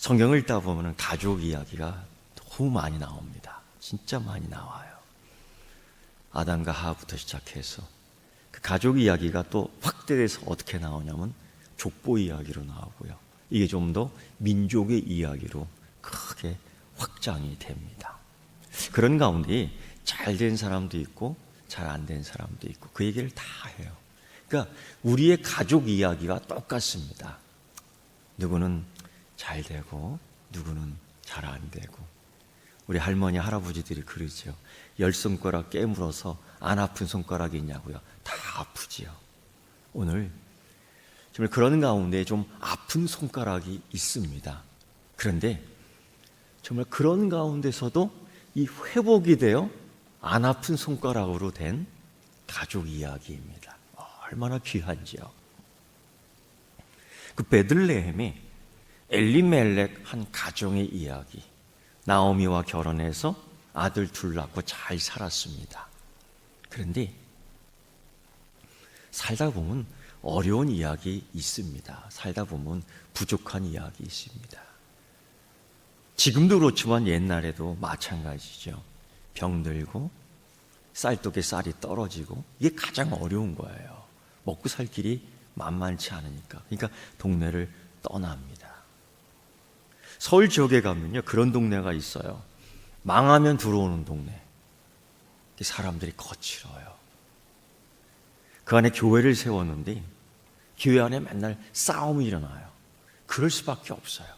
성경을 읽다 보면 가족 이야기가 너무 많이 나옵니다. 진짜 많이 나와요. 아담과 하와부터 시작해서 그 가족 이야기가 또 확대돼서 어떻게 나오냐면 족보 이야기로 나오고요. 이게 좀 더 민족의 이야기로 크게 확장이 됩니다. 그런 가운데 잘 된 사람도 있고 잘 안 된 사람도 있고 그 얘기를 다 해요. 그러니까 우리의 가족 이야기가 똑같습니다. 누구는 잘 되고 누구는 잘 안 되고. 우리 할머니 할아버지들이 그러죠. 10손가락 깨물어서 안 아픈 손가락이 있냐고요. 다 아프지요. 오늘 정말 그런 가운데 좀 아픈 손가락이 있습니다. 그런데 정말 그런 가운데서도 이 회복이 되어 안 아픈 손가락으로 된 가족 이야기입니다. 얼마나 귀한지요. 그 베들레헴에 엘리멜렉 한 가정의 이야기. 나오미와 결혼해서 아들 둘 낳고 잘 살았습니다. 그런데 살다 보면 어려운 이야기 있습니다. 살다 보면 부족한 이야기 있습니다. 지금도 그렇지만 옛날에도 마찬가지죠. 병들고 쌀독에 쌀이 떨어지고 이게 가장 어려운 거예요. 먹고 살 길이 만만치 않으니까. 그러니까 동네를 떠납니다. 서울 지역에 가면요 그런 동네가 있어요. 망하면 들어오는 동네. 사람들이 거칠어요. 그 안에 교회를 세웠는데 교회 안에 맨날 싸움이 일어나요. 그럴 수밖에 없어요.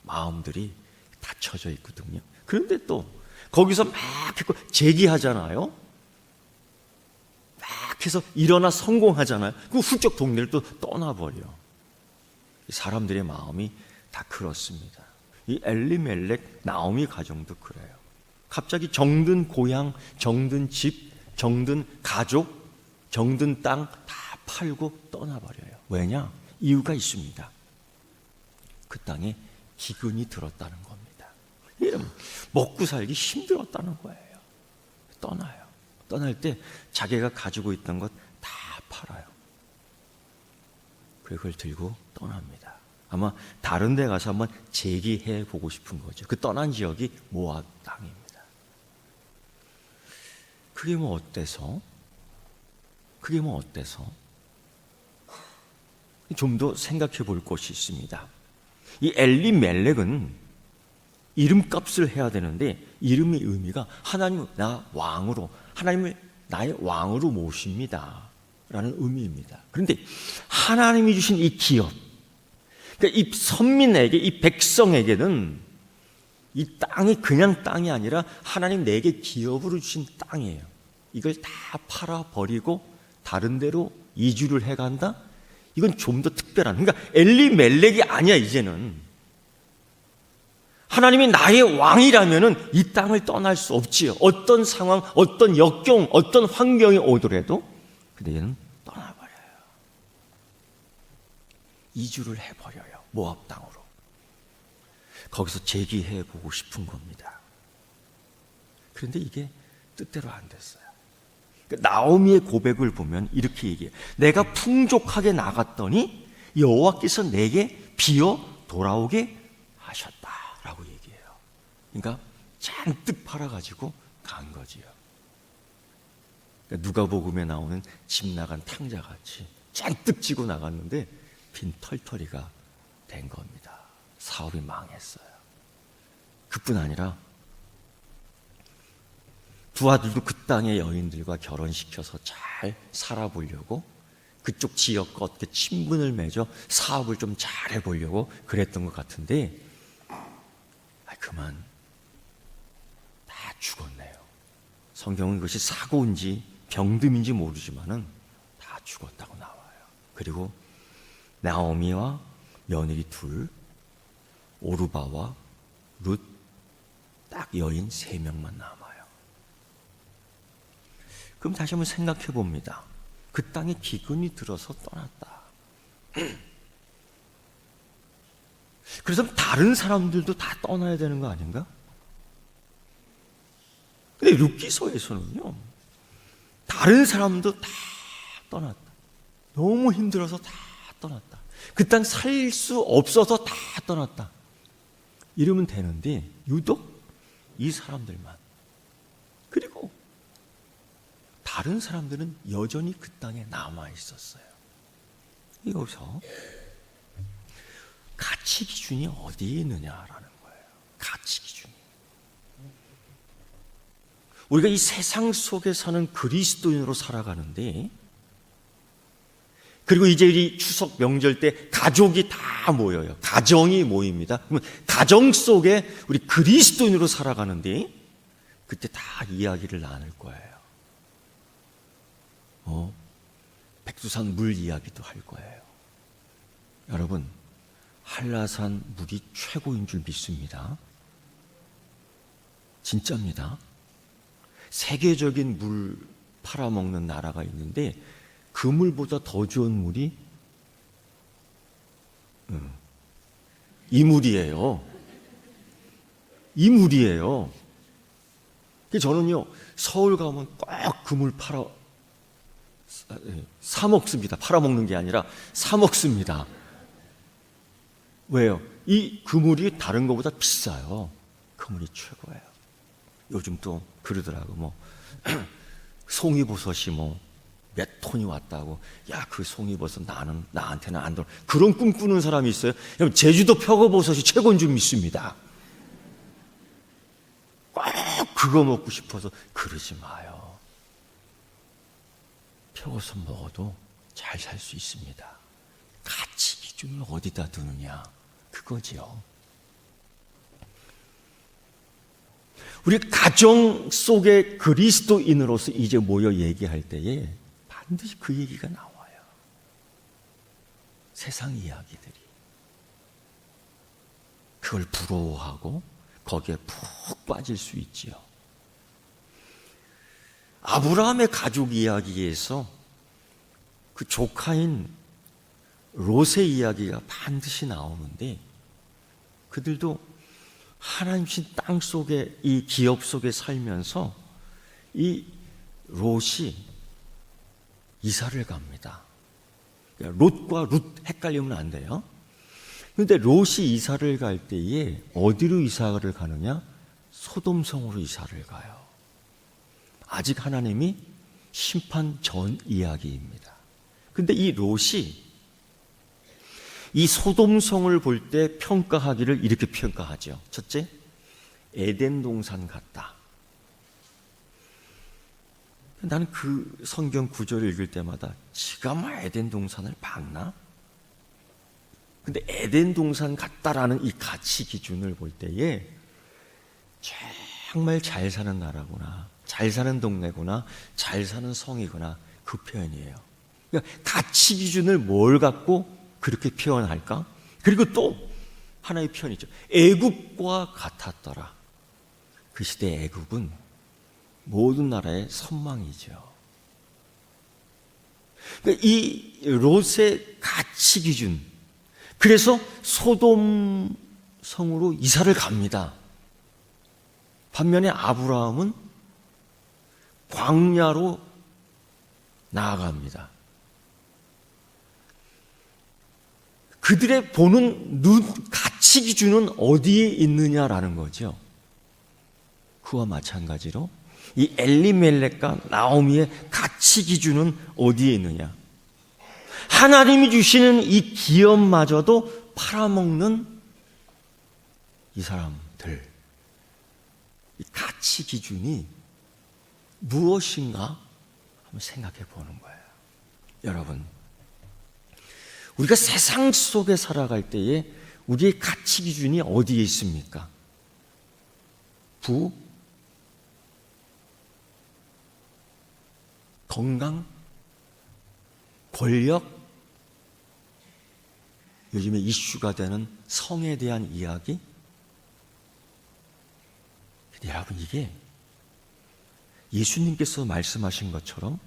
마음들이 닫혀져 있거든요. 그런데 또 거기서 막 제기하잖아요. 막 해서 일어나 성공하잖아요. 그 훌쩍 동네를 또 떠나버려. 사람들의 마음이 다 그렇습니다. 이 엘리멜렉 나오미 가정도 그래요. 갑자기 정든 고향, 정든 집, 정든 가족, 정든 땅 다 팔고 떠나버려요. 왜냐? 이유가 있습니다. 그 땅에 기근이 들었다는 겁니다. 이러면 먹고 살기 힘들었다는 거예요. 떠나요. 떠날 때 자기가 가지고 있던 것 다 팔아요. 그걸 들고 떠납니다. 아마 다른 데 가서 한번 재기해 보고 싶은 거죠. 그 떠난 지역이 모압 땅입니다. 그게 뭐 어때서? 좀 더 생각해 볼 것이 있습니다. 이 엘리멜렉은 이름값을 해야 되는데 이름의 의미가 하나님 나 왕으로, 하나님을 나의 왕으로 모십니다 라는 의미입니다. 그런데 하나님이 주신 이 기업, 그러니까 이 선민에게, 이 백성에게는 이 땅이 그냥 땅이 아니라 하나님 내게 기업으로 주신 땅이에요. 이걸 다 팔아버리고 다른 데로 이주를 해간다? 이건 좀 더 특별한, 그러니까 엘리멜렉이 아니야 이제는. 하나님이 나의 왕이라면은 이 땅을 떠날 수 없지요. 어떤 상황, 어떤 역경, 어떤 환경이 오더라도. 근데 얘는 떠나버려요. 이주를 해버려요. 모압 땅으로. 거기서 재기해 보고 싶은 겁니다. 그런데 이게 뜻대로 안 됐어요. 나오미의 고백을 보면 이렇게 얘기해요. 내가 풍족하게 나갔더니 여호와께서 내게 비어 돌아오게 하셨다라고 얘기해요. 그러니까 잔뜩 팔아가지고 간 거지요. 그러니까 누가복음에 나오는 집 나간 탕자같이 잔뜩 지고 나갔는데 빈 털터리가 된 겁니다. 사업이 망했어요. 그뿐 아니라 두 아들도 그 땅의 여인들과 결혼시켜서 잘 살아보려고 그쪽 지역과 어떻게 친분을 맺어 사업을 좀 잘 해보려고 그랬던 것 같은데 그만 다 죽었네요. 성경은 그것이 사고인지 병듦인지 모르지만은 다 죽었다고 나와요. 그리고 나오미와 며느리 둘, 오르바와 룻, 딱 여인 3명만 남아요. 그럼 다시 한번 생각해 봅니다. 그 땅에 기근이 들어서 떠났다. 그래서 다른 사람들도 다 떠나야 되는 거 아닌가? 근데 룻기서에서는요, 다른 사람도 다 떠났다. 너무 힘들어서 다 떠났다. 그 땅 살 수 없어서 다 떠났다. 이러면 되는데 유독 이 사람들만, 그리고 다른 사람들은 여전히 그 땅에 남아 있었어요. 여기서 가치 기준이 어디에 있느냐라는 거예요. 가치 기준이. 우리가 이 세상 속에 사는 그리스도인으로 살아가는데, 그리고 이제 이 추석 명절 때 가족이 다 모여요. 가정이 모입니다. 그러면 가정 속에 우리 그리스도인으로 살아가는데 그때 다 이야기를 나눌 거예요. 백두산 물 이야기도 할 거예요. 여러분, 한라산 물이 최고인 줄 믿습니다. 진짜입니다. 세계적인 물 팔아먹는 나라가 있는데 그 물보다 더 좋은 물이 이 물이에요. 이 물이에요. 저는요, 서울 가면 꼭 그 물 사 먹습니다. 팔아먹는 게 아니라 사 먹습니다. 왜요? 이 그물이 다른 것보다 비싸요. 그물이 최고예요. 요즘 또 그러더라고. 송이버섯이 몇 톤이 왔다고. 야, 그 송이버섯 나한테는 안 들어. 그런 꿈 꾸는 사람이 있어요. 여러분, 제주도 표고버섯이 최고인 줄 믿습니다. 꼭 그거 먹고 싶어서 그러지 마요. 표고버섯 먹어도 잘 살 수 있습니다. 가치 기준을 어디다 두느냐, 그거지요. 우리 가정 속의 그리스도인으로서 이제 모여 얘기할 때에 반드시 그 얘기가 나와요. 세상 이야기들이. 그걸 부러워하고 거기에 푹 빠질 수 있지요. 아브라함의 가족 이야기에서 그 조카인 롯의 이야기가 반드시 나오는데, 그들도 하나님 주신 땅 속에, 이 기업 속에 살면서 이 롯이 이사를 갑니다. 롯과 룻 헷갈리면 안 돼요. 그런데 롯이 이사를 갈 때에 어디로 이사를 가느냐? 소돔성으로 이사를 가요. 아직 하나님이 심판 전 이야기입니다. 그런데 이 롯이 이 소돔성을 볼 때 평가하기를 이렇게 평가하죠. 첫째, 에덴 동산 같다. 나는 그 성경 구절을 읽을 때마다 지가 뭐 에덴 동산을 봤나? 근데 에덴 동산 같다라는 이 가치 기준을 볼 때에 정말 잘 사는 나라구나, 잘 사는 동네구나, 잘 사는 성이구나, 그 표현이에요. 그러니까 가치 기준을 뭘 갖고 그렇게 표현할까? 그리고 또 하나의 표현이죠. 애국과 같았더라. 그 시대의 애국은 모든 나라의 선망이죠. 그러니까 이 롯의 가치 기준, 그래서 소돔 성으로 이사를 갑니다. 반면에 아브라함은 광야로 나아갑니다. 그들의 보는 가치 기준은 어디에 있느냐라는 거죠. 그와 마찬가지로 이 엘리멜렉과 나오미의 가치 기준은 어디에 있느냐. 하나님이 주시는 이 기업마저도 팔아먹는 이 사람들, 이 가치 기준이 무엇인가 한번 생각해 보는 거예요. 여러분, 우리가 세상 속에 살아갈 때에 우리의 가치 기준이 어디에 있습니까? 부, 건강, 권력, 요즘에 이슈가 되는 성에 대한 이야기. 근데 여러분, 이게 예수님께서 말씀하신 것처럼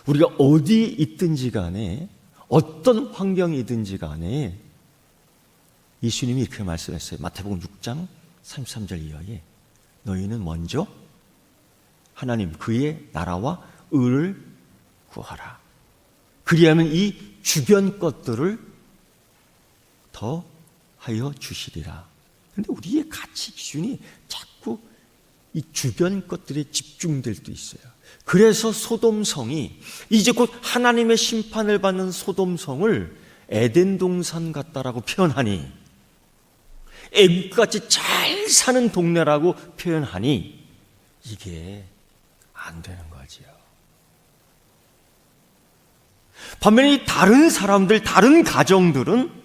우리가 어디 있든지 간에, 어떤 환경이든지 간에 예수님이 이렇게 말씀했어요. 마태복음 6장 33절 이하에 너희는 먼저 하나님 그의 나라와 의를 구하라. 그리하면 이 주변 것들을 더 하여 주시리라. 근데 우리의 가치 기준이 자꾸 이 주변 것들에 집중될 때 있어요. 그래서 소돔성이 이제 곧 하나님의 심판을 받는 소돔성을 에덴 동산 같다라고 표현하니, 애국같이 잘 사는 동네라고 표현하니 이게 안 되는 거지요. 반면에 이 다른 사람들, 다른 가정들은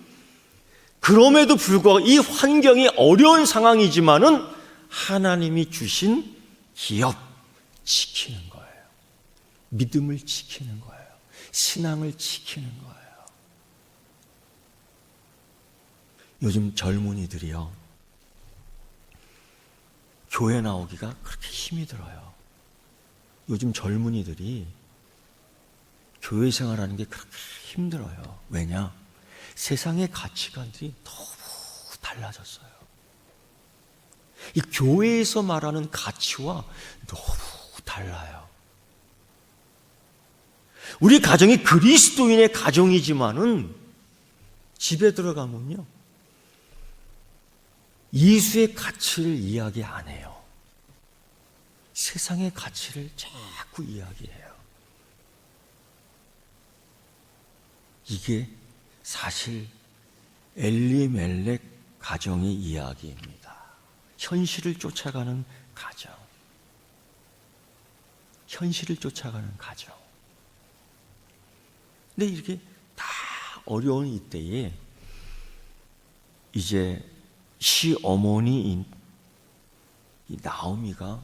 그럼에도 불구하고 이 환경이 어려운 상황이지만은 하나님이 주신 기업 지키는 거예요. 믿음을 지키는 거예요. 신앙을 지키는 거예요. 요즘 젊은이들이요, 교회 나오기가 그렇게 힘이 들어요. 요즘 젊은이들이 교회 생활하는 게 그렇게 힘들어요. 왜냐? 세상의 가치관들이 너무 달라졌어요. 이 교회에서 말하는 가치와 너무 달라요. 우리 가정이 그리스도인의 가정이지만은 집에 들어가면요, 예수의 가치를 이야기 안 해요. 세상의 가치를 자꾸 이야기해요. 이게 사실 엘리멜렉 가정의 이야기입니다. 현실을 쫓아가는 가정. 현실을 쫓아가는 가정. 근데 이렇게 다 어려운 이때에 이제 시어머니인 이 나오미가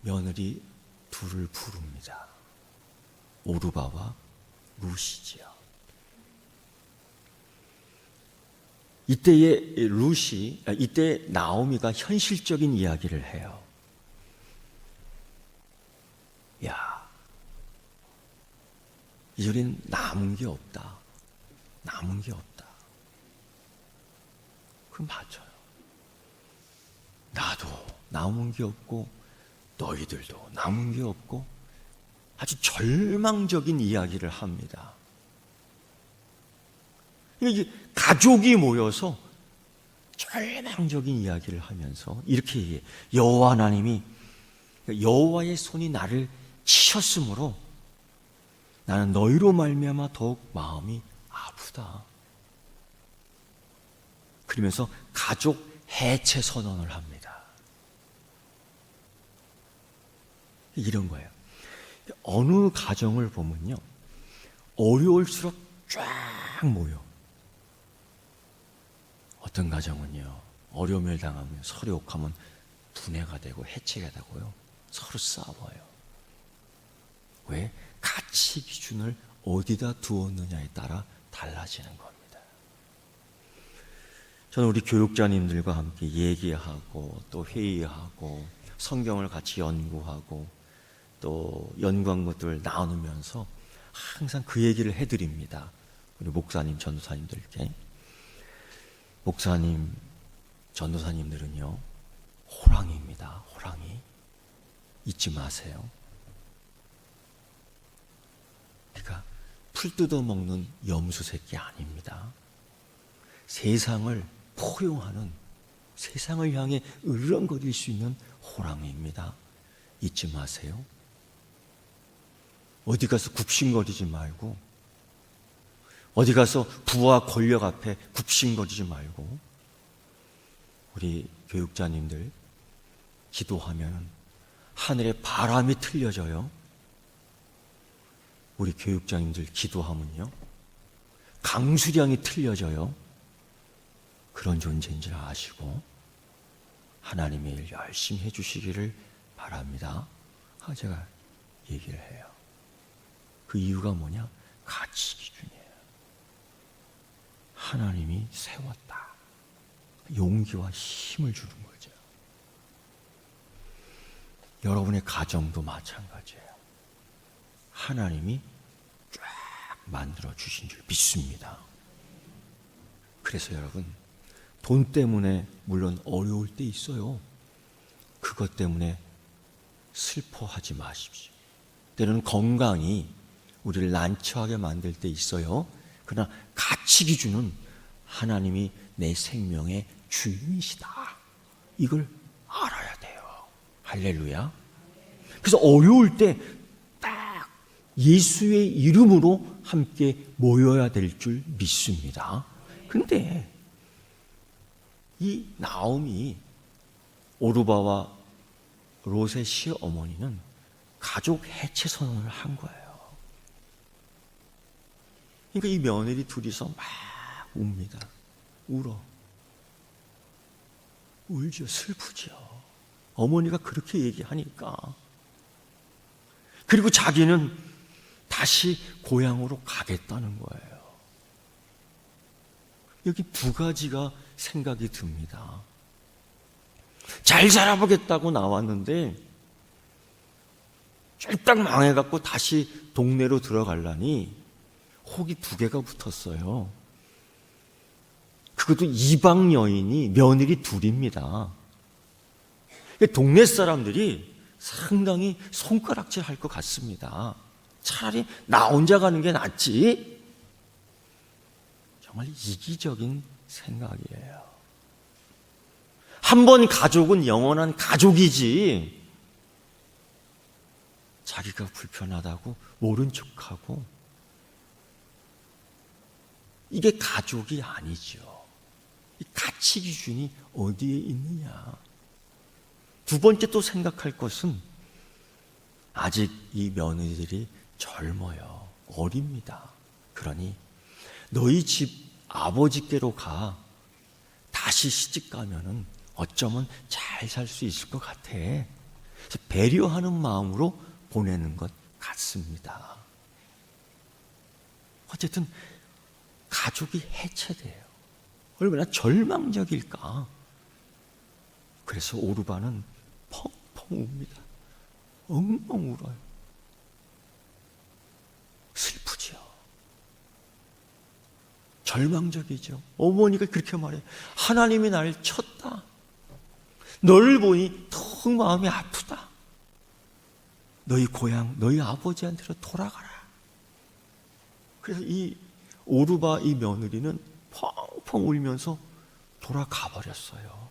며느리 둘을 부릅니다. 오르바와 루시지요. 이때 나오미가 현실적인 이야기를 해요. 야, 이제는 남은 게 없다. 남은 게 없다. 그럼 맞아요. 나도 남은 게 없고 너희들도 남은 게 없고 아주 절망적인 이야기를 합니다. 이게 가족이 모여서 절망적인 이야기를 하면서 이렇게 얘기해요. 여호와 하나님이, 여호와의 손이 나를 치셨으므로 나는 너희로 말미암아 더욱 마음이 아프다. 그러면서 가족 해체 선언을 합니다. 이런 거예요. 어느 가정을 보면요, 어려울수록 쫙 모여. 어떤 가정은요, 어려움을 당하면 서로 욕하면 분해가 되고 해체가 되고요, 서로 싸워요. 왜? 가치 기준을 어디다 두었느냐에 따라 달라지는 겁니다. 저는 우리 교육자님들과 함께 얘기하고 또 회의하고 성경을 같이 연구하고 또 연구한 것들을 나누면서 항상 그 얘기를 해드립니다. 우리 목사님, 전도사님들께. 목사님, 전도사님들은요, 호랑이입니다. 호랑이. 잊지 마세요. 그러니까 풀 뜯어먹는 염소 새끼 아닙니다. 세상을 포용하는, 세상을 향해 으르렁거릴 수 있는 호랑이입니다. 잊지 마세요. 어디 가서 굽신거리지 말고, 어디 가서 부와 권력 앞에 굽신거리지 말고, 우리 교육자님들 기도하면 하늘에 바람이 틀려져요. 우리 교육자님들 기도하면요, 강수량이 틀려져요. 그런 존재인 줄 아시고 하나님의 일 열심히 해주시기를 바랍니다. 제가 얘기를 해요. 그 이유가 뭐냐? 가치 기준이에요. 하나님이 세웠다. 용기와 힘을 주는 거죠. 여러분의 가정도 마찬가지예요. 하나님이 쫙 만들어 주신 줄 믿습니다. 그래서 여러분, 돈 때문에 물론 어려울 때 있어요. 그것 때문에 슬퍼하지 마십시오. 때로는 건강이 우리를 난처하게 만들 때 있어요. 그러나 가치 기준은 하나님이 내 생명의 주인이시다. 이걸 알아야 돼요. 할렐루야. 그래서 어려울 때 딱 예수의 이름으로 함께 모여야 될 줄 믿습니다. 근데 이 나오미, 오르바와 롯의 시어머니는 가족 해체 선언을 한 거예요. 그러니까 이 며느리 둘이서 막 웁니다. 울어. 울죠. 슬프죠. 어머니가 그렇게 얘기하니까. 그리고 자기는 다시 고향으로 가겠다는 거예요. 여기 두 가지가 생각이 듭니다. 잘 살아보겠다고 나왔는데 쫄딱 망해갖고 다시 동네로 들어가려니 혹이 두 개가 붙었어요. 그것도 이방 여인이 며느리 둘입니다. 동네 사람들이 상당히 손가락질 할 것 같습니다. 차라리 나 혼자 가는 게 낫지. 정말 이기적인 생각이에요. 한 번 가족은 영원한 가족이지, 자기가 불편하다고 모른 척하고, 이게 가족이 아니죠. 이 가치 기준이 어디에 있느냐. 두 번째 또 생각할 것은 아직 이 며느리들이 젊어요. 어립니다. 그러니 너희 집 아버지께로 가. 다시 시집 가면은 어쩌면 잘 살 수 있을 것 같아. 그래서 배려하는 마음으로 보내는 것 같습니다. 어쨌든 가족이 해체돼요. 얼마나 절망적일까. 그래서 오르바는 펑펑 웁니다. 엉엉 울어요. 슬프죠. 절망적이죠. 어머니가 그렇게 말해요. 하나님이 나를 쳤다. 너를 보니 더 마음이 아프다. 너희 고향, 너희 아버지한테로 돌아가라. 그래서 이 오르바 이 며느리는 펑펑 울면서 돌아가 버렸어요.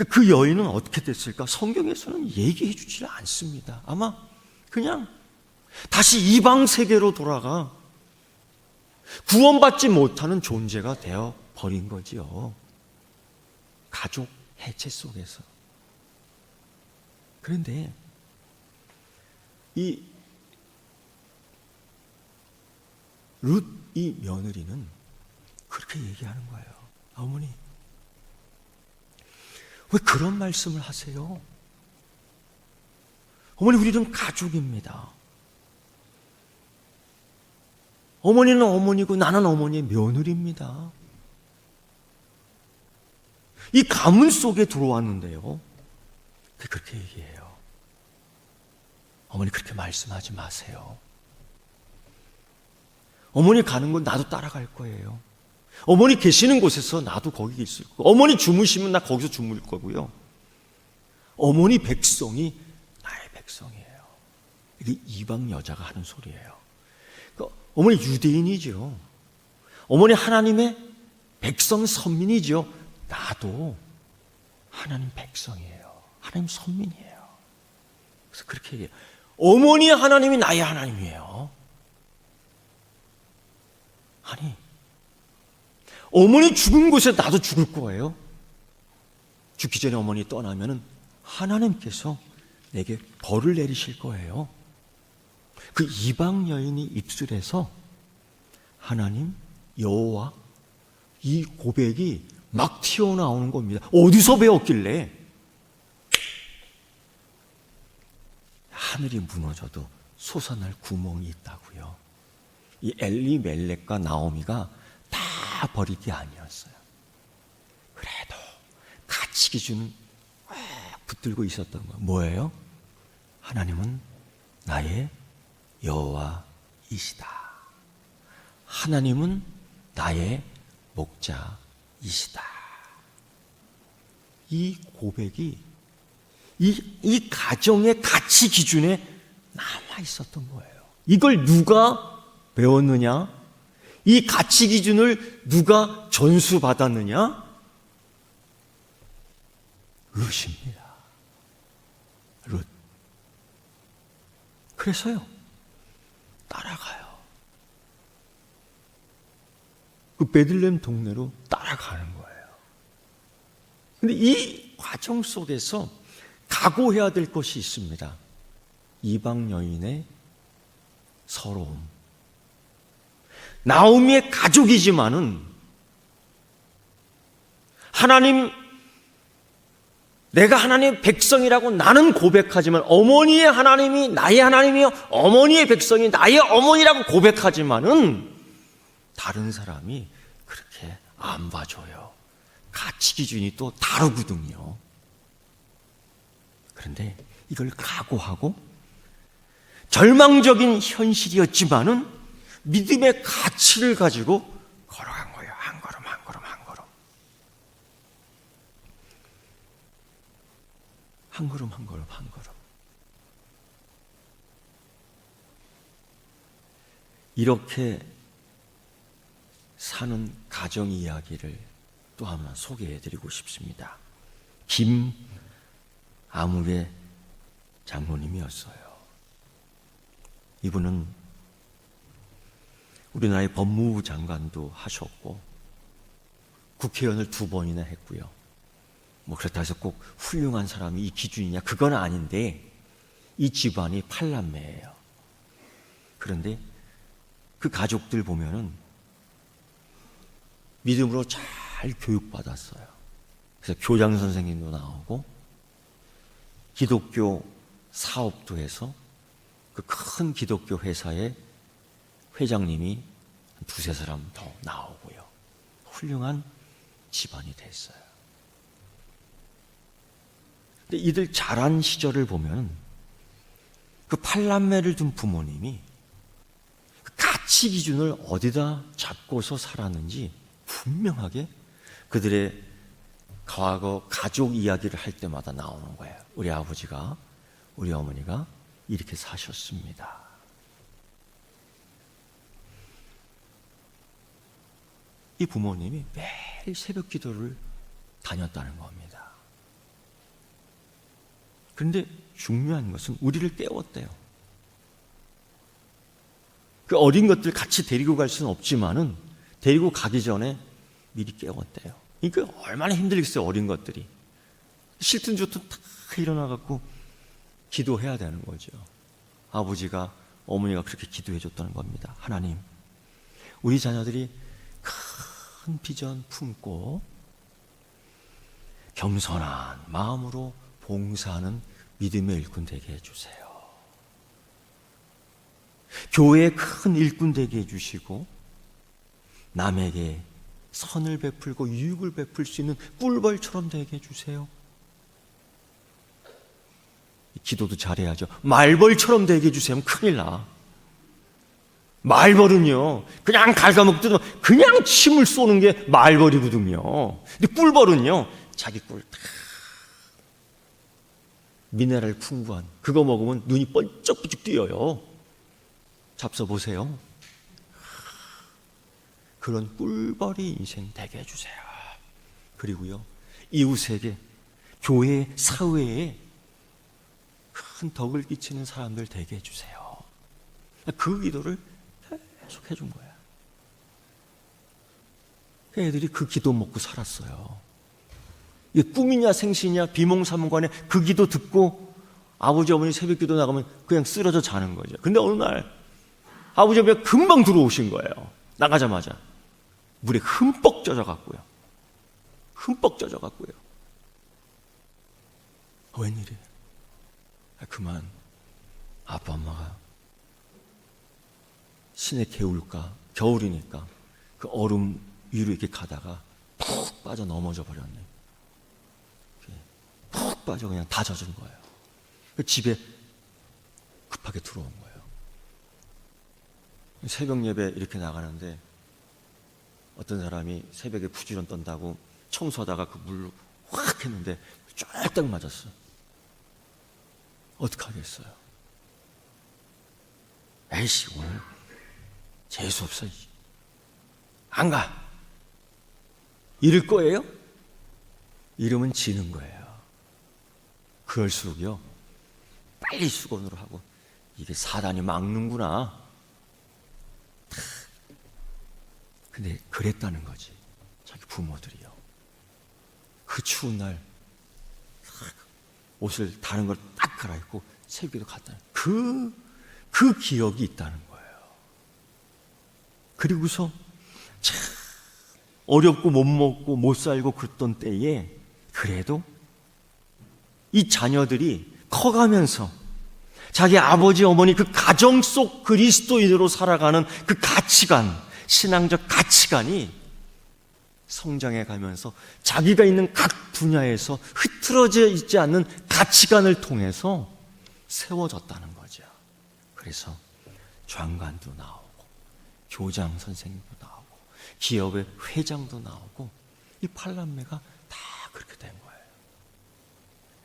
그 여인은 어떻게 됐을까? 성경에서는 얘기해 주질 않습니다. 아마 그냥 다시 이방 세계로 돌아가 구원받지 못하는 존재가 되어 버린 거지요. 가족 해체 속에서. 그런데 이 룻 이 며느리는 그렇게 얘기하는 거예요. 어머니, 왜 그런 말씀을 하세요? 어머니, 우리는 가족입니다. 어머니는 어머니고 나는 어머니의 며느리입니다. 이 가문 속에 들어왔는데요. 그렇게 얘기해요. 어머니, 그렇게 말씀하지 마세요. 어머니 가는 건 나도 따라갈 거예요. 어머니 계시는 곳에서 나도 거기 있을 거고, 어머니 주무시면 나 거기서 주무릴 거고요. 어머니 백성이 나의 백성이에요. 이게 이방 여자가 하는 소리예요. 그러니까 어머니 유대인이죠. 어머니 하나님의 백성 선민이죠. 나도 하나님 백성이에요. 하나님 선민이에요. 그래서 그렇게 얘기해요. 어머니 하나님이 나의 하나님이에요. 아니, 어머니 죽은 곳에 나도 죽을 거예요. 죽기 전에 어머니 떠나면은 하나님께서 내게 벌을 내리실 거예요. 그 이방 여인이 입술에서 하나님, 여호와, 이 고백이 막 튀어나오는 겁니다. 어디서 배웠길래? 하늘이 무너져도 솟아날 구멍이 있다고요. 이 엘리멜렉과 나오미가 다 버릴 게 아니었어요. 그래도 가치 기준은 꽉 붙들고 있었던 거예요. 뭐예요? 하나님은 나의 여호와이시다. 하나님은 나의 목자이시다. 이 고백이 이 가정의 가치 기준에 남아 있었던 거예요. 이걸 누가 배웠느냐? 이 가치 기준을 누가 전수받았느냐? 룻입니다. 룻. 그래서요, 따라가요. 그 베들레헴 동네로 따라가는 거예요. 근데 이 과정 속에서 각오해야 될 것이 있습니다. 이방 여인의 서러움. 나오미의 가족이지만은 하나님, 내가 하나님의 백성이라고 나는 고백하지만, 어머니의 하나님이 나의 하나님이요, 어머니의 백성이 나의 어머니라고 고백하지만은 다른 사람이 그렇게 안 봐줘요. 가치 기준이 또 다르거든요. 그런데 이걸 각오하고 절망적인 현실이었지만은 믿음의 가치를 가지고 걸어간 거예요. 한 걸음 한 걸음 한 걸음. 한 걸음 한 걸음 한 걸음. 이렇게 사는 가정 이야기를 또 하나 소개해드리고 싶습니다. 김아무개 장로님이었어요. 이분은 우리나라의 법무부 장관도 하셨고 국회의원을 2번이나 했고요. 뭐 그렇다 해서 꼭 훌륭한 사람이 이 기준이냐? 그건 아닌데 이 집안이 8남매예요. 그런데 그 가족들 보면은 믿음으로 잘 교육받았어요. 그래서 교장 선생님도 나오고 기독교 사업도 해서 그 큰 기독교 회사의 회장님이 2-3사람 더 나오고요. 훌륭한 집안이 됐어요. 근데 이들 자란 시절을 보면 그 8남매를 둔 부모님이 그 가치 기준을 어디다 잡고서 살았는지 분명하게 그들의 과거 가족 이야기를 할 때마다 나오는 거예요. 우리 아버지가, 우리 어머니가 이렇게 사셨습니다. 이 부모님이 매일 새벽 기도를 다녔다는 겁니다. 그런데 중요한 것은 우리를 깨웠대요. 그 어린 것들 같이 데리고 갈 수는 없지만은 데리고 가기 전에 미리 깨웠대요. 그러니까 얼마나 힘들겠어요, 어린 것들이. 싫든 좋든 다 일어나갖고 기도해야 되는 거죠. 아버지가, 어머니가 그렇게 기도해 줬다는 겁니다. 하나님, 우리 자녀들이 큰 비전 품고 겸손한 마음으로 봉사하는 믿음의 일꾼 되게 해주세요. 교회의 큰 일꾼 되게 해주시고 남에게 선을 베풀고 유익을 베풀 수 있는 꿀벌처럼 되게 해주세요. 기도도 잘해야죠. 말벌처럼 되게 해주세요. 큰일 나. 말벌은요, 그냥 갉아먹든 그냥 침을 쏘는 게 말벌이거든요. 근데 꿀벌은요, 자기 꿀 다 미네랄 풍부한 그거 먹으면 눈이 번쩍번쩍 뛰어요. 잡숴보세요. 그런 꿀벌이 인생 되게 해주세요. 그리고요, 이웃에게, 교회, 사회에 큰 덕을 끼치는 사람들 되게 해주세요. 그 기도를 계속 해준 거야. 애들이 그 기도 먹고 살았어요. 이게 꿈이냐 생시냐 비몽사몽간에 그 기도 듣고 아버지 어머니 새벽 기도 나가면 그냥 쓰러져 자는 거죠. 근데 어느 날 아버지 어머니가 금방 들어오신 거예요. 나가자마자 물에 흠뻑 젖어갔고요. 흠뻑 젖어갔고요. 웬일이에요? 그만 아빠 엄마가 시내 개울가, 겨울이니까 그 얼음 위로 이렇게 가다가 푹 빠져 넘어져 버렸네. 푹 빠져 그냥 다 젖은 거예요. 집에 급하게 들어온 거예요. 새벽 예배 이렇게 나가는데 어떤 사람이 새벽에 부지런 떤다고 청소하다가 그 물로 확 했는데 쫄딱 맞았어. 어떡하겠어요? 에이씨, 오늘 재수 없어. 안 가. 이럴 거예요? 이러면 지는 거예요. 그럴수록요, 빨리 수건으로 하고, 이게 사단이 막는구나. 근데 그랬다는 거지, 자기 부모들이요. 그 추운 날 옷을 다른 걸 딱 갈아입고 새벽에도 갔다는 그 기억이 있다는 거예요. 그리고서 참 어렵고 못 먹고 못 살고 그랬던 때에 그래도 이 자녀들이 커가면서 자기 아버지 어머니 그 가정 속 그리스도인으로 살아가는 그 가치관, 신앙적 가치관이 성장해 가면서 자기가 있는 각 분야에서 흐트러져 있지 않는 가치관을 통해서 세워졌다는 거죠. 그래서 장관도 나오고 교장 선생님도 나오고 기업의 회장도 나오고 이 팔남매가 다 그렇게 된 거예요.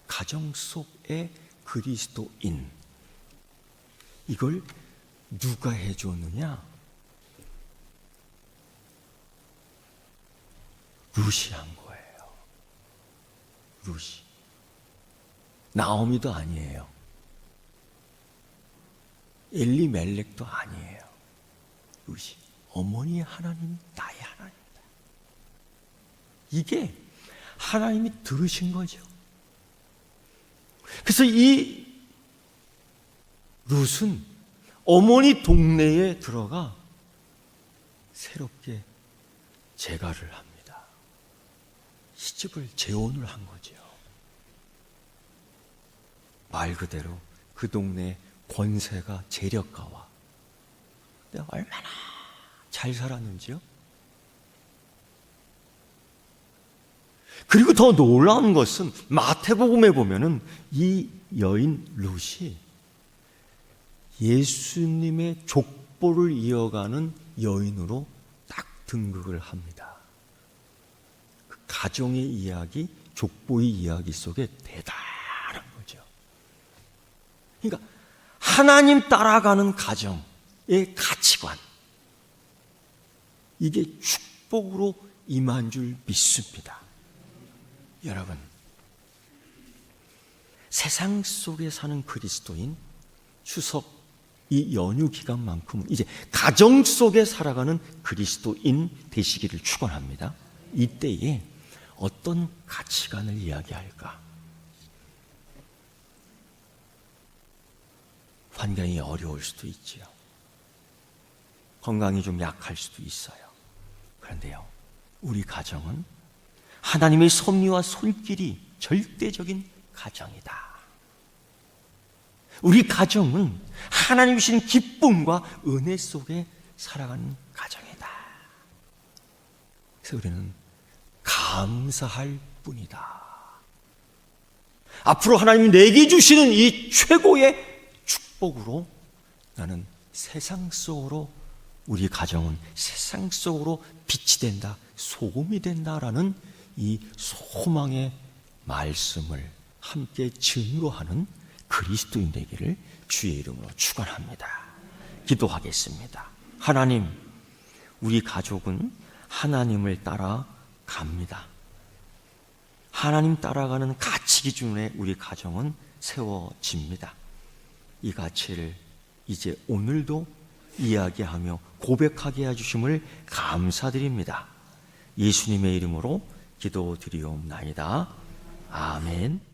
가정 속의 그리스도인. 이걸 누가 해줬느냐? 룻이 한 거예요. 룻이. 나오미도 아니에요. 엘리멜렉도 아니에요. 룻이. 어머니의 하나님, 나의 하나님이다. 이게 하나님이 들으신 거죠. 그래서 이 룻은 어머니 동네에 들어가 새롭게 재가를 합니다. 시집을 재혼을 한 거죠. 말 그대로 그 동네 권세가 재력가와 얼마나 잘 살았는지요. 그리고 더 놀라운 것은 마태복음에 보면은 이 여인 룻이 예수님의 족보를 이어가는 여인으로 딱 등극을 합니다. 그 가정의 이야기, 족보의 이야기 속에 대단한 거죠. 그러니까 하나님 따라가는 가정의 가치관, 이게 축복으로 임한 줄 믿습니다. 여러분, 세상 속에 사는 그리스도인, 추석 이 연휴 기간만큼 이제 가정 속에 살아가는 그리스도인 되시기를 축원합니다. 이때에 어떤 가치관을 이야기할까? 환경이 어려울 수도 있지요. 건강이 좀 약할 수도 있어요. 그런데요, 우리 가정은 하나님의 섭리와 손길이 절대적인 가정이다. 우리 가정은 하나님이 주시는 기쁨과 은혜 속에 살아가는 가정이다. 그래서 우리는 감사할 뿐이다. 앞으로 하나님이 내게 주시는 이 최고의 축복으로 나는 세상 속으로, 우리 가정은 세상 속으로 빛이 된다, 소금이 된다라는 이 소망의 말씀을 함께 증거하는 그리스도인 되기를 주의 이름으로 축원합니다. 기도하겠습니다. 하나님, 우리 가족은 하나님을 따라 갑니다. 하나님 따라가는 가치 기준에 우리 가정은 세워집니다. 이 가치를 이제 오늘도 이야기하며 고백하게 해주심을 감사드립니다. 예수님의 이름으로 기도드리옵나이다. 아멘.